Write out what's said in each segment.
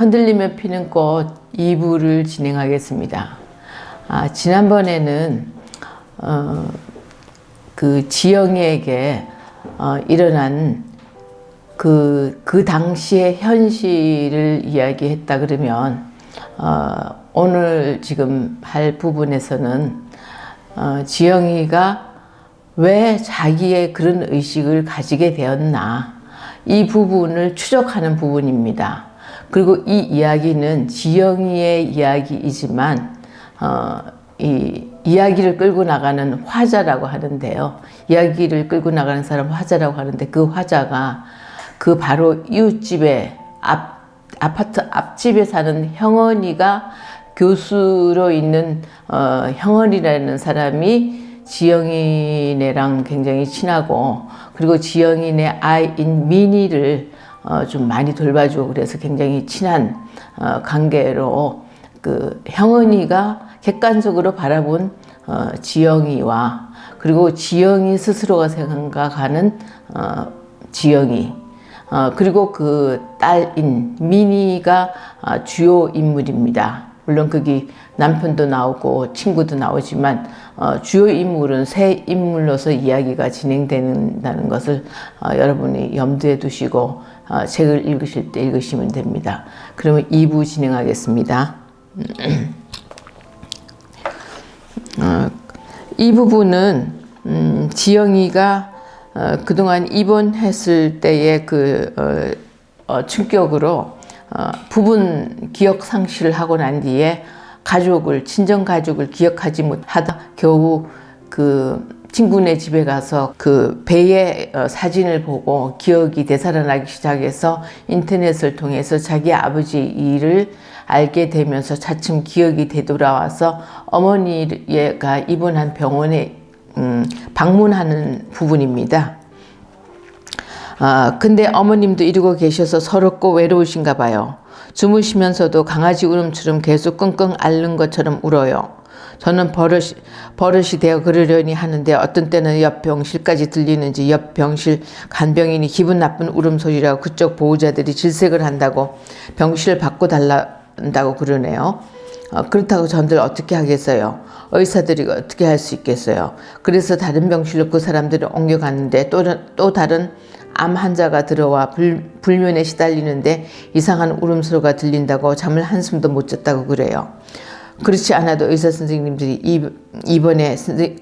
흔들리며 피는 꽃 2부를 진행하겠습니다. 지난번에는 그 지영이에게 일어난 그 당시의 현실을 이야기했다 그러면 오늘 지금 할 부분에서는 지영이가 왜 자기의 그런 의식을 가지게 되었나, 이 부분을 추적하는 부분입니다. 그리고 이 이야기는 지영이의 이야기이지만 이 이야기를 끌고 나가는 화자라고 하는데요. 이야기를 끌고 나가는 사람 화자라고 하는데, 그 화자가 그 바로 이웃집에 아파트 앞집에 사는 형언이가 교수로 있는 형언이라는 사람이 지영이네랑 굉장히 친하고, 그리고 지영이네 아이인 미니를 좀 많이 돌봐주고, 그래서 굉장히 친한 관계로 그 형언이가 객관적으로 바라본 지영이와, 그리고 지영이 스스로가 생각하는 지영이, 그리고 그 딸인 미니가 주요 인물입니다. 물론 거기 남편도 나오고 친구도 나오지만 주요 인물은 세 인물로서 이야기가 진행된다는 것을 여러분이 염두에 두시고 책을 읽으실 때 읽으시면 됩니다. 그러면 2부 진행하겠습니다. 이 부분은 지영이가 그동안 입원했을 때의 그 충격으로 부분 기억 상실을 하고 난 뒤에 친정 가족을 기억하지 못하다 겨우 그 친구네 집에 가서 그 배의 사진을 보고 기억이 되살아나기 시작해서 인터넷을 통해서 자기 아버지 일을 알게 되면서 차츰 기억이 되돌아와서 어머니가 입원한 병원에 방문하는 부분입니다. 근데 어머님도 이러고 계셔서 서럽고 외로우신가 봐요. 주무시면서도 강아지 울음처럼 계속 끙끙 앓는 것처럼 울어요. 저는 버릇이 되어 그러려니 하는데 어떤 때는 옆 병실까지 들리는지 옆 병실 간병인이 기분 나쁜 울음소리라고 그쪽 보호자들이 질색을 한다고 병실을 바꿔달란다고 그러네요. 그렇다고 전들 어떻게 하겠어요? 의사들이 어떻게 할 수 있겠어요? 그래서 다른 병실로 그 사람들을 옮겨갔는데 또 다른 암 환자가 들어와 불면에 시달리는데 이상한 울음소리가 들린다고 잠을 한숨도 못 잤다고 그래요. 그렇지 않아도 의사 선생님들이 이번에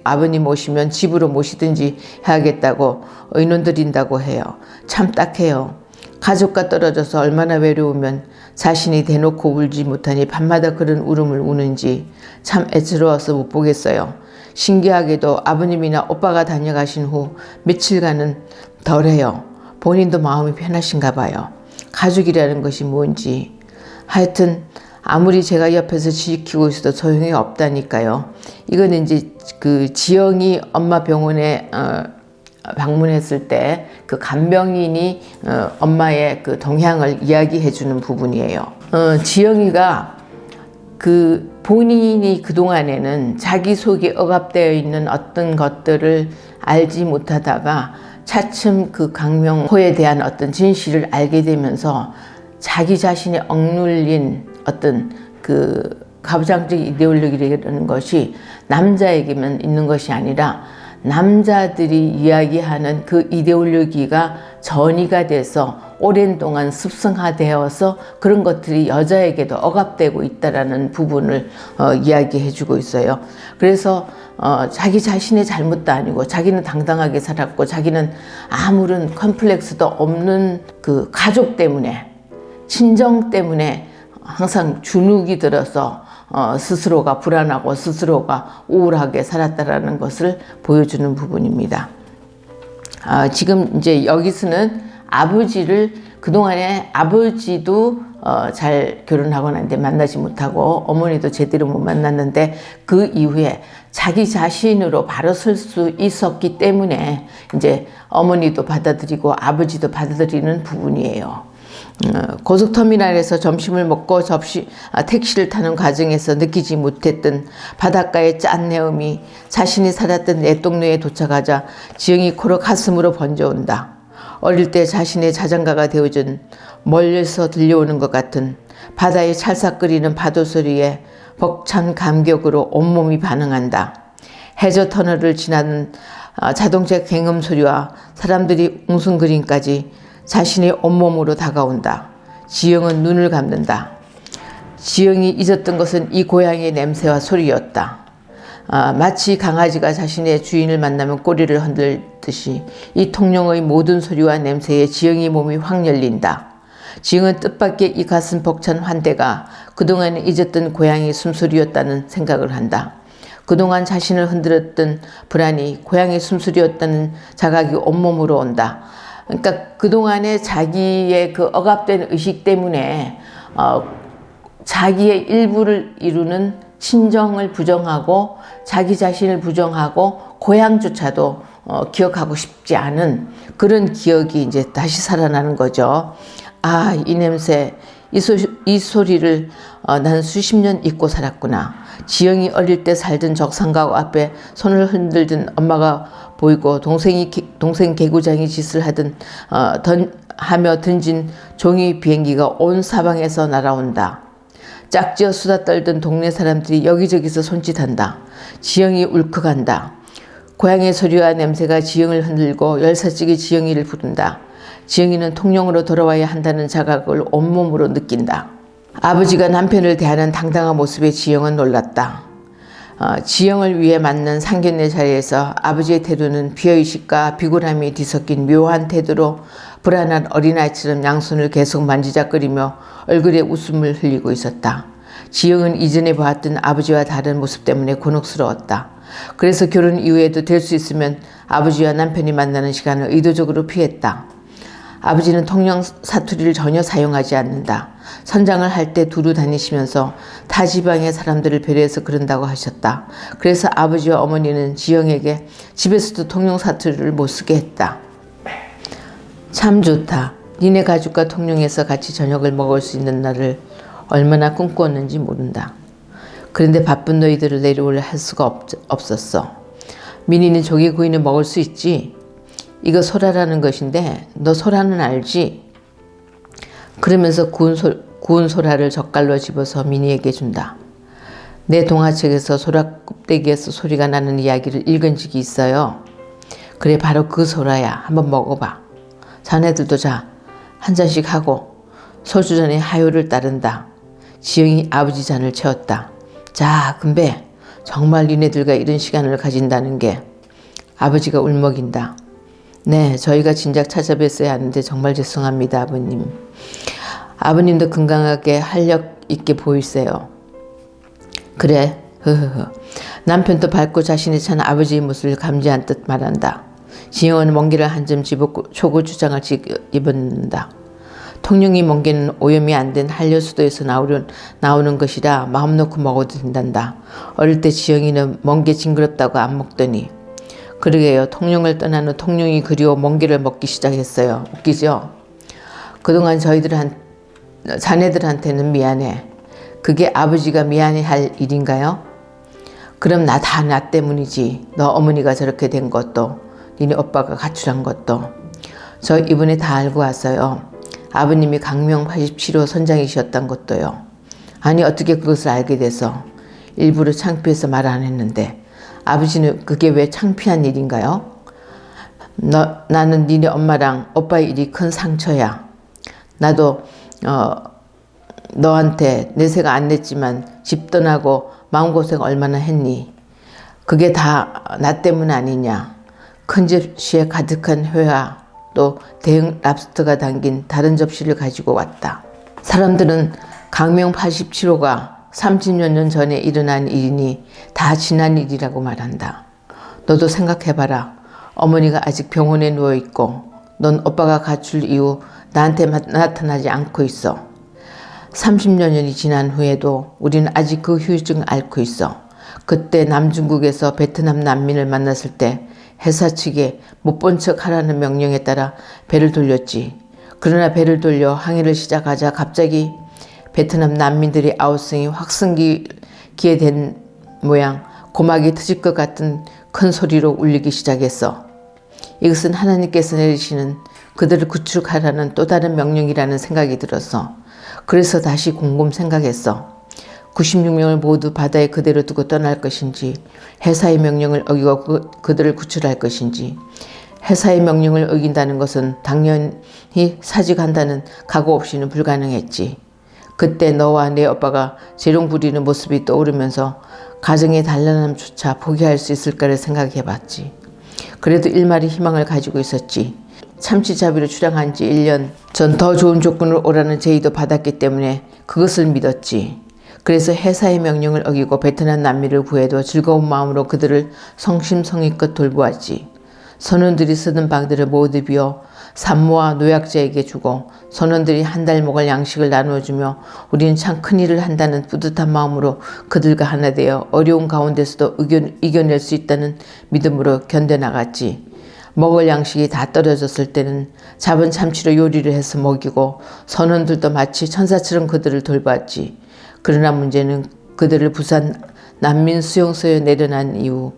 아버님 오시면 집으로 모시든지 해야겠다고 의논 드린다고 해요. 참 딱해요. 가족과 떨어져서 얼마나 외로우면 자신이 대놓고 울지 못하니 밤마다 그런 울음을 우는지 참 애처로워서 못 보겠어요. 신기하게도 아버님이나 오빠가 다녀가신 후 며칠간은 덜해요. 본인도 마음이 편하신가 봐요. 가족이라는 것이 뭔지. 하여튼 아무리 제가 옆에서 지키고 있어도 소용이 없다니까요. 이거는 이제 그 지영이 엄마 병원에 방문했을 때 그 간병인이 엄마의 그 동향을 이야기해 주는 부분이에요. 지영이가 그 본인이 그동안에는 자기 속에 억압되어 있는 어떤 것들을 알지 못하다가 차츰 그 강명호에 대한 어떤 진실을 알게 되면서 자기 자신이 억눌린 어떤 그 가부장적 이데올로기라는 것이 남자에게만 있는 것이 아니라 남자들이 이야기하는 그 이데올로기가 전이가 돼서 오랜 동안 습성화되어서 그런 것들이 여자에게도 억압되고 있다라는 부분을 이야기해 주고 있어요. 그래서 자기 자신의 잘못도 아니고 자기는 당당하게 살았고 자기는 아무런 컴플렉스도 없는 그 가족 때문에, 친정 때문에 항상 주눅이 들어서 스스로가 불안하고 스스로가 우울하게 살았다라는 것을 보여주는 부분입니다. 지금 이제 여기서는 아버지를 그동안에 아버지도 잘 결혼하고 난데 만나지 못하고 어머니도 제대로 못 만났는데 그 이후에 자기 자신으로 바로 설 수 있었기 때문에 이제 어머니도 받아들이고 아버지도 받아들이는 부분이에요. 고속터미널에서 점심을 먹고 택시를 타는 과정에서 느끼지 못했던 바닷가의 짠내음이 자신이 살았던 내 동네에 도착하자 지영이 코로 가슴으로 번져온다. 어릴 때 자신의 자장가가 되어준 멀리서 들려오는 것 같은 바다에 찰싹거리는 파도 소리에 벅찬 감격으로 온몸이 반응한다. 해저 터널을 지나는 자동차 갱음 소리와 사람들이 웅성거림까지 자신의 온몸으로 다가온다. 지영은 눈을 감는다. 지영이 잊었던 것은 이 고향의 냄새와 소리였다. 마치 강아지가 자신의 주인을 만나면 꼬리를 흔들듯이 이 통영의 모든 소리와 냄새에 지영이 몸이 확 열린다. 지영은 뜻밖의 이 가슴 벅찬 환대가 그동안 잊었던 고향의 숨소리였다는 생각을 한다. 그동안 자신을 흔들었던 불안이 고향의 숨소리였다는 자각이 온몸으로 온다. 그러니까 그동안에 자기의 그 억압된 의식 때문에 자기의 일부를 이루는 친정을 부정하고 자기 자신을 부정하고 고향조차도 기억하고 싶지 않은 그런 기억이 이제 다시 살아나는 거죠. 이 냄새, 이 소리를 난 수십 년 잊고 살았구나. 지영이 어릴 때 살던 적산가옥 앞에 손을 흔들던 엄마가 보이고 동생 개구장이 짓을 하며 던진 종이 비행기가 온 사방에서 날아온다. 짝지어 수다 떨던 동네 사람들이 여기저기서 손짓한다. 지영이 울컥한다. 고향의 소리와 냄새가 지영을 흔들고 열사찌게 지영이를 부른다. 지영이는 통영으로 돌아와야 한다는 자각을 온몸으로 느낀다. 아버지가 남편을 대하는 당당한 모습에 지영은 놀랐다. 지영을 위해 맞는 상견례 자리에서 아버지의 태도는 비어의식과 비굴함이 뒤섞인 묘한 태도로 불안한 어린아이처럼 양손을 계속 만지작거리며 얼굴에 웃음을 흘리고 있었다. 지영은 이전에 보았던 아버지와 다른 모습 때문에 곤혹스러웠다. 그래서 결혼 이후에도 될 수 있으면 아버지와 남편이 만나는 시간을 의도적으로 피했다. 아버지는 통영 사투리를 전혀 사용하지 않는다. 선장을 할 때 두루 다니시면서 타 지방의 사람들을 배려해서 그런다고 하셨다. 그래서 아버지와 어머니는 지영에게 집에서도 통영 사투리를 못 쓰게 했다. 참 좋다. 니네 가족과 통영에서 같이 저녁을 먹을 수 있는 날을 얼마나 꿈꾸었는지 모른다. 그런데 바쁜 너희들을 내려오려 할 수가 없었어. 민희는 조개구이는 먹을 수 있지? 이거 소라라는 것인데 너 소라는 알지? 그러면서 구운 소라를 젓갈로 집어서 민희에게 준다. 내 동화책에서 소라 껍데기에서 소리가 나는 이야기를 읽은 적이 있어요. 그래 바로 그 소라야. 한번 먹어봐. 자네들도 자. 한 잔씩 하고 소주잔에 하요를 따른다. 지영이 아버지 잔을 채웠다. 자 금배 정말 니네들과 이런 시간을 가진다는 게. 아버지가 울먹인다. 네, 저희가 진작 찾아뵀어야 하는데 정말 죄송합니다, 아버님. 아버님도 건강하게 활력 있게 보이세요. 그래, 흐흐흐. 남편도 밝고 자신이 찬 아버지의 모습을 감지한 듯 말한다. 지영은 멍게를 한 점 집었고 초고추장을 입었는다. 통영이 멍게는 오염이 안 된 한려수도에서 나오는 것이라 마음 놓고 먹어도 된단다. 어릴 때 지영이는 멍게 징그럽다고 안 먹더니. 그러게요. 통영을 떠난 후 통영이 그리워 멍게를 먹기 시작했어요. 웃기죠? 그동안 자네들한테는 미안해. 그게 아버지가 미안해할 일인가요? 그럼 나 때문이지. 너 어머니가 저렇게 된 것도 니네 오빠가 가출한 것도. 저 이번에 다 알고 왔어요. 아버님이 강명 87호 선장이셨던 것도요. 아니 어떻게 그것을 알게 돼서. 일부러 창피해서 말 안 했는데. 아버지는 그게 왜 창피한 일인가요? 나는 니네 엄마랑 오빠의 일이 큰 상처야. 나도 너한테 내세가 안 냈지만 집 떠나고 마음고생 얼마나 했니? 그게 다 나 때문 아니냐. 큰 접시에 가득한 회와 또 대형 랍스터가 담긴 다른 접시를 가지고 왔다. 사람들은 강명 87호가 30여 년 전에 일어난 일이니 다 지난 일이라고 말한다. 너도 생각해봐라. 어머니가 아직 병원에 누워있고 넌 오빠가 가출 이후 나한테 나타나지 않고 있어. 30여 년이 지난 후에도 우리는 아직 그 후유증을 앓고 있어. 그때 남중국에서 베트남 난민을 만났을 때 회사 측에 못 본 척 하라는 명령에 따라 배를 돌렸지. 그러나 배를 돌려 항해를 시작하자 갑자기 베트남 난민들의 아우성이 확성기에 된 모양 고막이 터질 것 같은 큰 소리로 울리기 시작했어. 이것은 하나님께서 내리시는 그들을 구출하라는 또 다른 명령이라는 생각이 들었어. 그래서 다시 곰곰 생각했어. 96명을 모두 바다에 그대로 두고 떠날 것인지, 회사의 명령을 어기고 그들을 구출할 것인지. 회사의 명령을 어긴다는 것은 당연히 사직한다는 각오 없이는 불가능했지. 그때 너와 내 오빠가 재롱 부리는 모습이 떠오르면서 가정의 단란함조차 포기할 수 있을까를 생각해봤지. 그래도 일말의 희망을 가지고 있었지. 참치잡이로 출항한 지 1년 전 더 좋은 조건을 오라는 제의도 받았기 때문에 그것을 믿었지. 그래서 회사의 명령을 어기고 베트남 난민을 구해도 즐거운 마음으로 그들을 성심성의껏 돌보았지. 선원들이 쓰던 방들을 모두 비워 산모와 노약자에게 주고 선원들이 한 달 먹을 양식을 나누어주며 우리는 참 큰일을 한다는 뿌듯한 마음으로 그들과 하나 되어 어려운 가운데서도 이겨낼 수 있다는 믿음으로 견뎌나갔지. 먹을 양식이 다 떨어졌을 때는 잡은 참치로 요리를 해서 먹이고 선원들도 마치 천사처럼 그들을 돌봤지. 그러나 문제는 그들을 부산 난민 수용소에 내려난 이후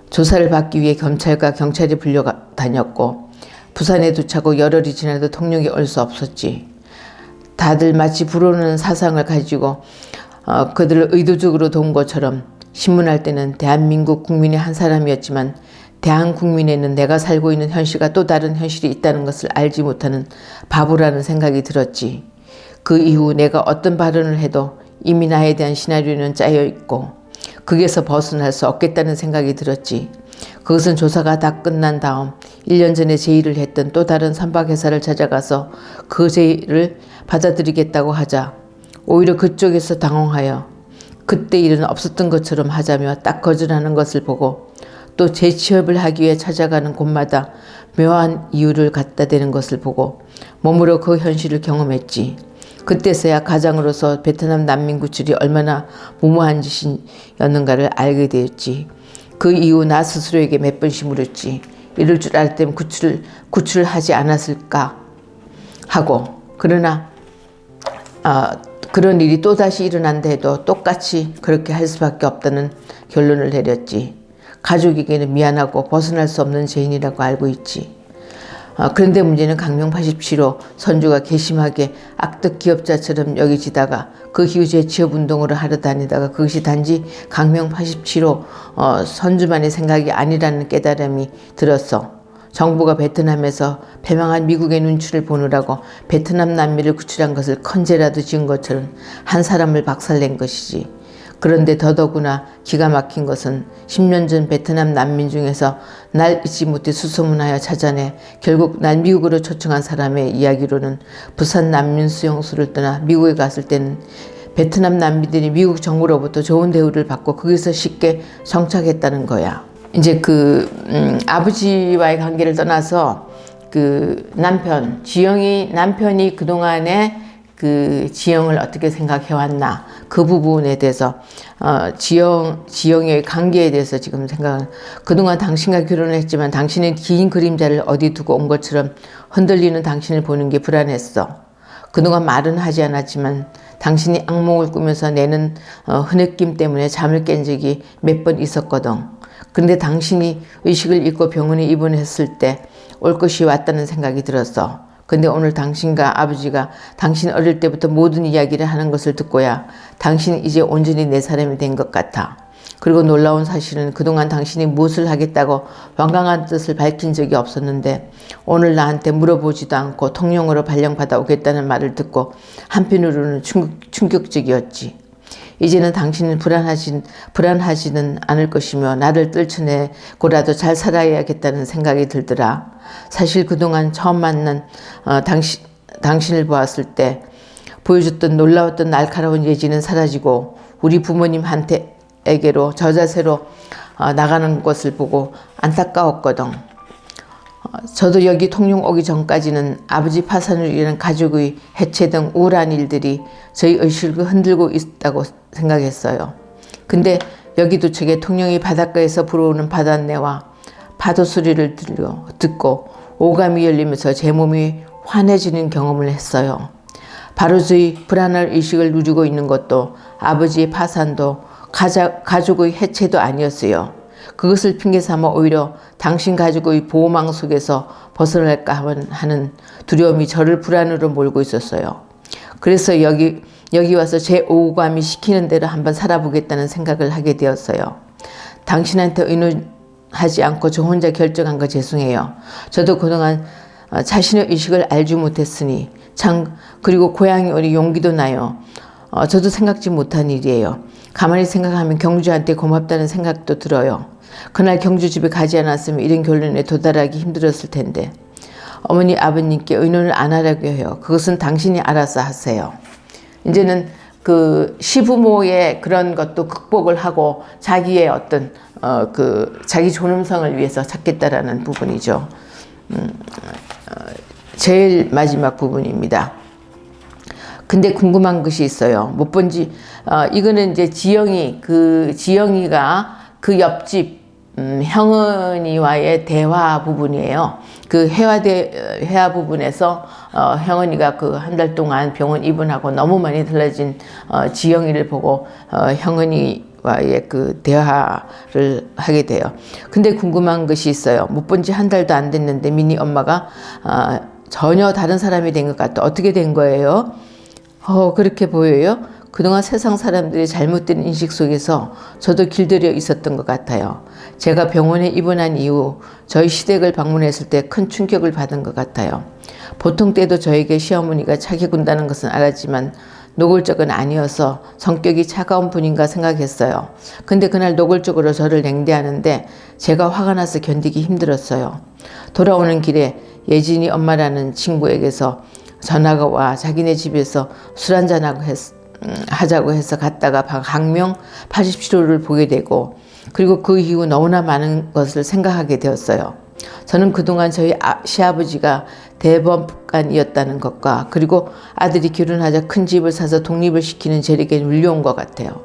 조사를 받기 위해 검찰과 경찰이 불려다녔고 부산에 도착하고 열흘이 지나도 통영에 올 수 없었지. 다들 마치 불어오는 사상을 가지고 그들을 의도적으로 도운 것처럼 신문할 때는 대한민국 국민의 한 사람이었지만 대한국민에는 내가 살고 있는 현실과 또 다른 현실이 있다는 것을 알지 못하는 바보라는 생각이 들었지. 그 이후 내가 어떤 발언을 해도 이미 나에 대한 시나리오는 짜여 있고 거기에서 벗어날 수 없겠다는 생각이 들었지. 그것은 조사가 다 끝난 다음 1년 전에 제의를 했던 또 다른 선박회사를 찾아가서 그 제의를 받아들이겠다고 하자 오히려 그쪽에서 당황하여 그때 일은 없었던 것처럼 하자며 딱 거절하는 것을 보고 또 재취업을 하기 위해 찾아가는 곳마다 묘한 이유를 갖다 대는 것을 보고 몸으로 그 현실을 경험했지. 그때서야 가장으로서 베트남 난민 구출이 얼마나 무모한 짓이었는가를 알게 되었지. 그 이후 나 스스로에게 몇 번씩 물었지. 이럴 줄 알았다면 구출을 하지 않았을까 하고. 그러나 그런 일이 또다시 일어난다 해도 똑같이 그렇게 할 수밖에 없다는 결론을 내렸지. 가족에게는 미안하고 벗어날 수 없는 죄인이라고 알고 있지. 그런데 문제는 강명 87호 선주가 괘씸하게 악덕 기업자처럼 여겨지다가 그 이후 재취업운동으로 하러 다니다가 그것이 단지 강명 87호 선주만의 생각이 아니라는 깨달음이 들었어. 정부가 베트남에서 패망한 미국의 눈치를 보느라고 베트남 난민을 구출한 것을 컨제라도 지은 것처럼 한 사람을 박살낸 것이지. 그런데 더더구나 기가 막힌 것은 10년 전 베트남 난민 중에서 날 잊지 못해 수소문하여 찾아내 결국 날 미국으로 초청한 사람의 이야기로는 부산 난민 수용소를 떠나 미국에 갔을 때는 베트남 난민들이 미국 정부로부터 좋은 대우를 받고 거기서 쉽게 정착했다는 거야. 이제 아버지와의 관계를 떠나서 남편이 그동안에 지영을 어떻게 생각해왔나 그 부분에 대해서 지영의 관계에 대해서 지금 생각은 그동안 당신과 결혼을 했지만 당신은 긴 그림자를 어디 두고 온 것처럼 흔들리는 당신을 보는 게 불안했어. 그동안 말은 하지 않았지만 당신이 악몽을 꾸면서 내는 흐느낌 때문에 잠을 깬 적이 몇 번 있었거든. 그런데 당신이 의식을 잃고 병원에 입원했을 때 올 것이 왔다는 생각이 들었어. 근데 오늘 당신과 아버지가 당신 어릴 때부터 모든 이야기를 하는 것을 듣고야 당신이 이제 온전히 내 사람이 된 것 같아. 그리고 놀라운 사실은 그동안 당신이 무엇을 하겠다고 완강한 뜻을 밝힌 적이 없었는데 오늘 나한테 물어보지도 않고 통영으로 발령받아 오겠다는 말을 듣고 한편으로는 충격적이었지. 이제는 당신은 불안하지는 않을 것이며 나를 떨쳐내고라도 잘 살아야겠다는 생각이 들더라. 사실 그동안 처음 만난 당신을 보았을 때 보여줬던 놀라웠던 날카로운 예지는 사라지고 우리 부모님한테에게로 저자세로 나가는 것을 보고 안타까웠거든. 저도 여기 통영 오기 전까지는 아버지 파산으로 인한 가족의 해체 등 우울한 일들이 저희 의식을 흔들고 있다고 생각했어요. 근데 여기 도착해 통영의 바닷가에서 불어오는 바닷내와 파도 소리를 듣고 오감이 열리면서 제 몸이 환해지는 경험을 했어요. 바로 저희 불안할 의식을 누리고 있는 것도 아버지의 파산도 가족의 해체도 아니었어요. 그것을 핑계 삼아 오히려 당신 가족의 보호망 속에서 벗어날까 하는 두려움이 저를 불안으로 몰고 있었어요. 그래서 여기 와서 제 오감이 시키는 대로 한번 살아보겠다는 생각을 하게 되었어요. 당신한테 의논하지 않고 저 혼자 결정한 거 죄송해요. 저도 그동안 자신의 의식을 알지 못했으니 그리고 고향이 오니 용기도 나요. 저도 생각지 못한 일이에요. 가만히 생각하면 경주한테 고맙다는 생각도 들어요. 그날 경주 집에 가지 않았으면 이런 결론에 도달하기 힘들었을 텐데. 어머니 아버님께 의논을 안 하라고 해요. 그것은 당신이 알아서 하세요. 이제는 그 시부모의 그런 것도 극복을 하고 자기의 어떤 자기 존엄성을 위해서 찾겠다라는 부분이죠. 제일 마지막 부분입니다. 근데 궁금한 것이 있어요. 못 본지 이거는 이제 지영이가 그 옆집 형은이와의 대화 부분이에요. 그 회화 부분에서 형은이가 그 한 달 동안 병원 입원하고 너무 많이 달라진 지영이를 보고 형은이와의 그 대화를 하게 돼요. 근데 궁금한 것이 있어요. 못 본 지 한 달도 안 됐는데 미니 엄마가 전혀 다른 사람이 된 것 같다. 어떻게 된 거예요? 그렇게 보여요? 그동안 세상 사람들이 잘못된 인식 속에서 저도 길들여 있었던 것 같아요. 제가 병원에 입원한 이후 저희 시댁을 방문했을 때 큰 충격을 받은 것 같아요. 보통 때도 저에게 시어머니가 차게 군다는 것은 알았지만 노골적은 아니어서 성격이 차가운 분인가 생각했어요. 근데 그날 노골적으로 저를 냉대하는데 제가 화가 나서 견디기 힘들었어요. 돌아오는 길에 예진이 엄마라는 친구에게서 전화가 와 자기네 집에서 술 한잔하고 하자고 해서 갔다가 강명 87호를 보게 되고 그리고 그 이후 너무나 많은 것을 생각하게 되었어요. 저는 그동안 저희 시아버지가 대법관이었다는 것과 그리고 아들이 결혼하자 큰 집을 사서 독립을 시키는 재력에 눌려온 것 같아요.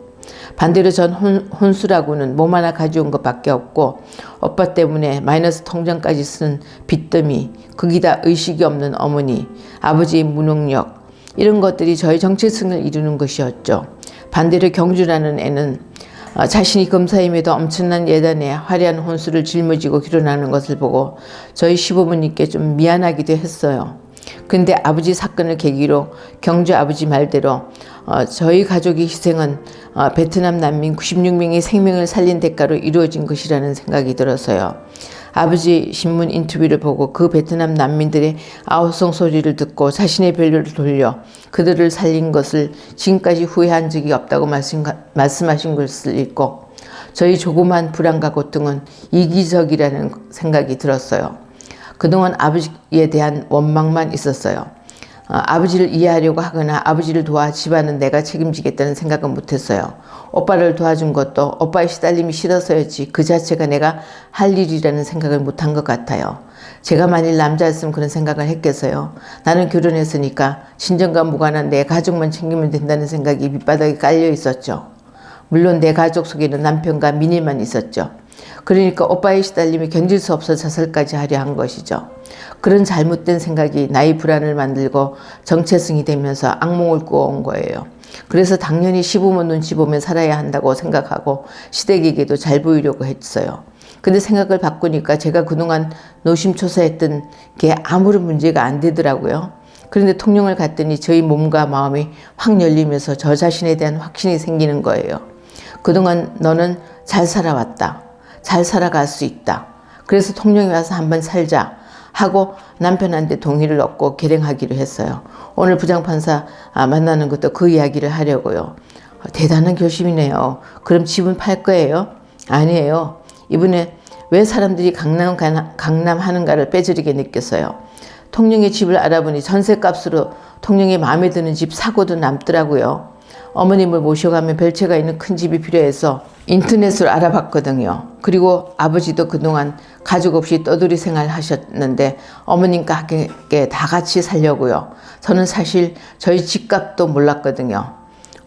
반대로 전 혼수라고는 몸 하나 가져온 것밖에 없고 오빠 때문에 마이너스 통장까지 쓴 빚더미, 거기다 의식이 없는 어머니, 아버지의 무능력 이런 것들이 저의 정체성을 이루는 것이었죠. 반대로 경주라는 애는 자신이 검사임에도 엄청난 예단에 화려한 혼수를 짊어지고 결혼하는 것을 보고 저희 시부모님께 좀 미안하기도 했어요. 근데 아버지 사건을 계기로 경주 아버지 말대로 저희 가족의 희생은 베트남 난민 96명의 생명을 살린 대가로 이루어진 것이라는 생각이 들어서요. 아버지 신문 인터뷰를 보고 그 베트남 난민들의 아우성 소리를 듣고 자신의 별로를 돌려 그들을 살린 것을 지금까지 후회한 적이 없다고 말씀하신 것을 읽고 저희 조그만 불안과 고통은 이기적이라는 생각이 들었어요. 그동안 아버지에 대한 원망만 있었어요. 아버지를 이해하려고 하거나 아버지를 도와 집안은 내가 책임지겠다는 생각은 못했어요. 오빠를 도와준 것도 오빠의 시달림이 싫어서였지 그 자체가 내가 할 일이라는 생각을 못한 것 같아요. 제가 만일 남자였으면 그런 생각을 했겠어요. 나는 결혼했으니까 친정과 무관한 내 가족만 챙기면 된다는 생각이 밑바닥에 깔려 있었죠. 물론 내 가족 속에는 남편과 미니만 있었죠. 그러니까 오빠의 시달림이 견딜 수 없어 자살까지 하려 한 것이죠. 그런 잘못된 생각이 나의 불안을 만들고 정체성이 되면서 악몽을 꾸어온 거예요. 그래서 당연히 시부모 눈치 보며 살아야 한다고 생각하고 시댁에게도 잘 보이려고 했어요. 근데 생각을 바꾸니까 제가 그동안 노심초사했던 게 아무런 문제가 안 되더라고요. 그런데 통영을 갔더니 저희 몸과 마음이 확 열리면서 저 자신에 대한 확신이 생기는 거예요. 그동안 너는 잘 살아왔다. 잘 살아갈 수 있다. 그래서 통영에 와서 한번 살자 하고 남편한테 동의를 얻고 결행하기로 했어요. 오늘 부장판사 만나는 것도 그 이야기를 하려고요. 대단한 결심이네요. 그럼 집은 팔 거예요? 아니에요. 이번에 왜 사람들이 강남 하는가를 빼저리게 느꼈어요. 통영의 집을 알아보니 전셋값으로 통영에 마음에 드는 집 사고도 남더라고요. 어머님을 모셔가면 별채가 있는 큰 집이 필요해서 인터넷으로 알아봤거든요. 그리고 아버지도 그동안 가족 없이 떠돌이 생활 하셨는데 어머님과 함께 다 같이 살려고요. 저는 사실 저희 집값도 몰랐거든요.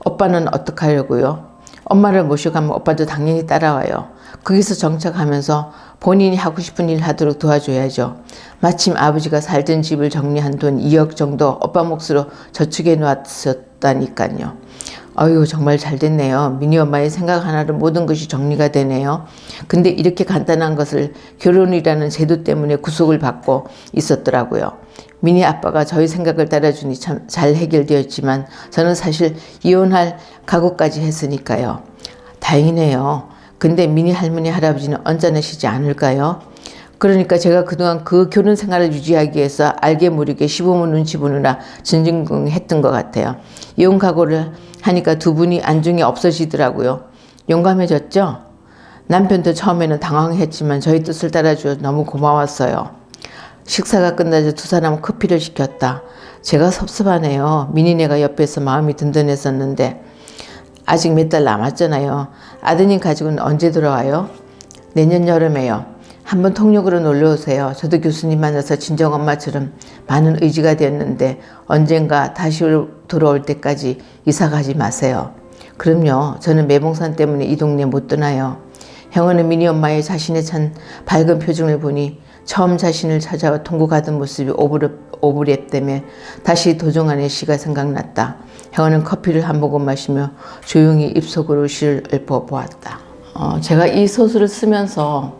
오빠는 어떻게 하려고요? 엄마를 모셔가면 오빠도 당연히 따라와요. 거기서 정착하면서 본인이 하고 싶은 일 하도록 도와줘야죠. 마침 아버지가 살던 집을 정리한 돈 2억 정도 오빠 몫으로 저축해 놓았었다니까요. 아유, 정말 잘 됐네요. 미니 엄마의 생각 하나로 모든 것이 정리가 되네요. 근데 이렇게 간단한 것을 결혼이라는 제도 때문에 구속을 받고 있었더라고요. 미니 아빠가 저희 생각을 따라주니 참 잘 해결되었지만 저는 사실 이혼할 각오까지 했으니까요. 다행이네요. 근데 미니 할머니 할아버지는 언짢으시지 않을까요? 그러니까 제가 그동안 그 결혼 생활을 유지하기 위해서 알게 모르게 시부모 눈치 보느라 전전긍긍했던 것 같아요. 이혼 각오를 하니까 두 분이 안중에 없어지더라고요. 용감해졌죠? 남편도 처음에는 당황했지만 저희 뜻을 따라주어 너무 고마웠어요. 식사가 끝나자 두 사람은 커피를 시켰다. 제가 섭섭하네요. 미니네가 옆에서 마음이 든든했었는데 아직 몇 달 남았잖아요. 아드님 가족은 언제 돌아와요? 내년 여름에요. 한번 통역으로 놀러 오세요. 저도 교수님 만나서 친정엄마처럼 많은 의지가 되었는데 언젠가 다시 돌아올 때까지 이사 가지 마세요. 그럼요. 저는 매봉산 때문에 이 동네 못 떠나요. 형은 미니 엄마의 자신의 찬 밝은 표정을 보니 처음 자신을 찾아와 통곡하던 모습이 오버랩 다시 도종환의 시가 생각났다. 형은 커피를 한 모금 마시며 조용히 입속으로 시를 읊어보았다. 제가 이 소설을 쓰면서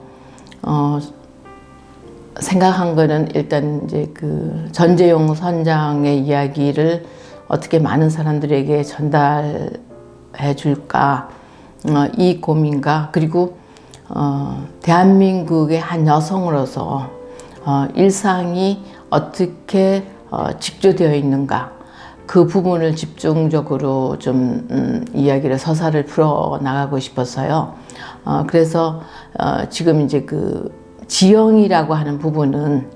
생각한 거는 일단 이제 그 전재용 선장의 이야기를 어떻게 많은 사람들에게 전달해 줄까, 이 고민과 그리고 대한민국의 한 여성으로서 일상이 어떻게 직조되어 있는가, 그 부분을 집중적으로 좀 이야기를 서사를 풀어 나가고 싶었어요. 그래서 지금 이제 그 지영이라고 하는 부분은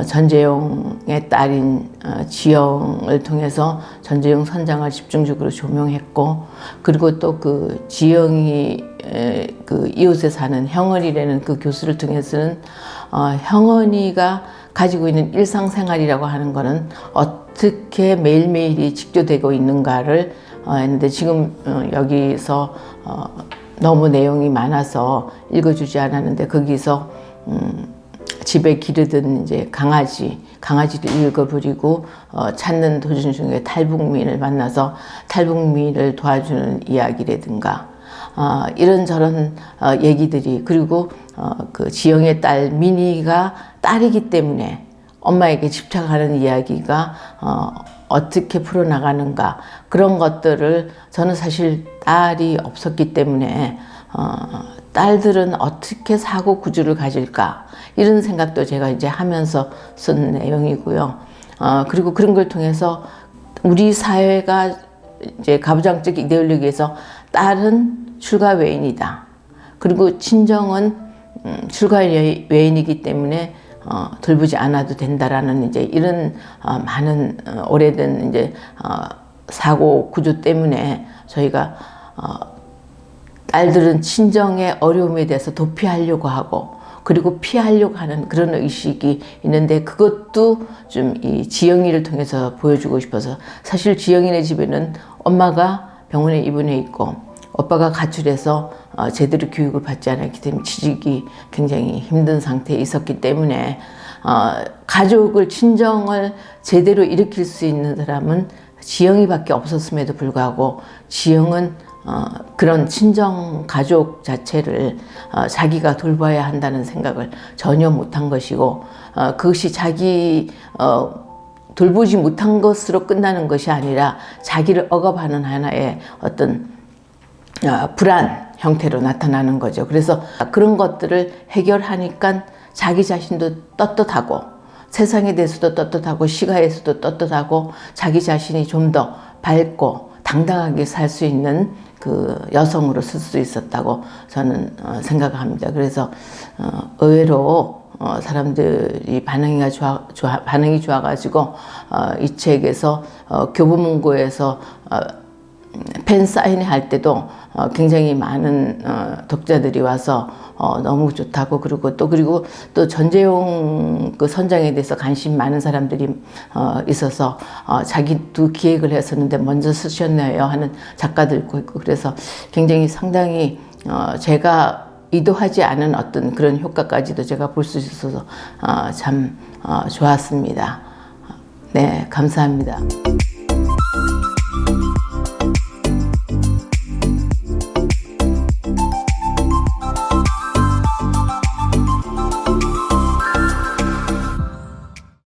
전재용의 딸인 지영을 통해서 전재용 선장을 집중적으로 조명했고, 그리고 또 그 지영이 그 이웃에 사는 형언이라는 그 교수를 통해서는 형언이가 가지고 있는 일상생활이라고 하는 거는 어떻게 매일매일이 직조되고 있는가를 했는데, 지금 여기서 너무 내용이 많아서 읽어주지 않았는데, 거기서 집에 기르던 이제 강아지를 읽어버리고 찾는 도중 중에 탈북민을 만나서 탈북민을 도와주는 이야기라든가 이런저런 얘기들이, 그리고 그 지영의 딸 미니가 딸이기 때문에 엄마에게 집착하는 이야기가 어떻게 풀어나가는가, 그런 것들을 저는 사실 딸이 없었기 때문에 딸들은 어떻게 사고 구조를 가질까, 이런 생각도 제가 이제 하면서 쓴 내용이고요. 그리고 그런 걸 통해서 우리 사회가 이제 가부장적 이데올로기에서 딸은 출가 외인이다. 그리고 친정은 출가 외인이기 때문에 돌보지 않아도 된다라는 이제 이런 많은 오래된 이제 사고 구조 때문에 저희가 딸들은 친정의 어려움에 대해서 도피하려고 하고, 그리고 피하려고 하는 그런 의식이 있는데, 그것도 좀 이 지영이를 통해서 보여주고 싶어서, 사실 지영이네 집에는 엄마가 병원에 입원해 있고 오빠가 가출해서 제대로 교육을 받지 않았기 때문에 취직이 굉장히 힘든 상태에 있었기 때문에 가족을, 친정을 제대로 일으킬 수 있는 사람은 지영이밖에 없었음에도 불구하고 지영은 그런 친정 가족 자체를 자기가 돌봐야 한다는 생각을 전혀 못한 것이고, 그것이 자기 돌보지 못한 것으로 끝나는 것이 아니라 자기를 억압하는 하나의 어떤 불안 형태로 나타나는 거죠. 그래서 그런 것들을 해결하니까 자기 자신도 떳떳하고, 세상에 대해서도 떳떳하고, 시가에서도 떳떳하고, 자기 자신이 좀 더 밝고 당당하게 살 수 있는 그 여성으로 쓸 수 있었다고 저는 생각합니다. 그래서 의외로 사람들이 반응이 좋아가지고 이 책에서 교보문고에서 팬 사인회 할 때도 굉장히 많은 독자들이 와서 너무 좋다고, 그리고 또 전재용 그 선장에 대해서 관심 많은 사람들이 있어서 자기도 기획을 했었는데 먼저 쓰셨네요 하는 작가들도 있고, 그래서 굉장히 상당히 제가 의도하지 않은 어떤 그런 효과까지도 제가 볼 수 있어서 참 좋았습니다. 네, 감사합니다.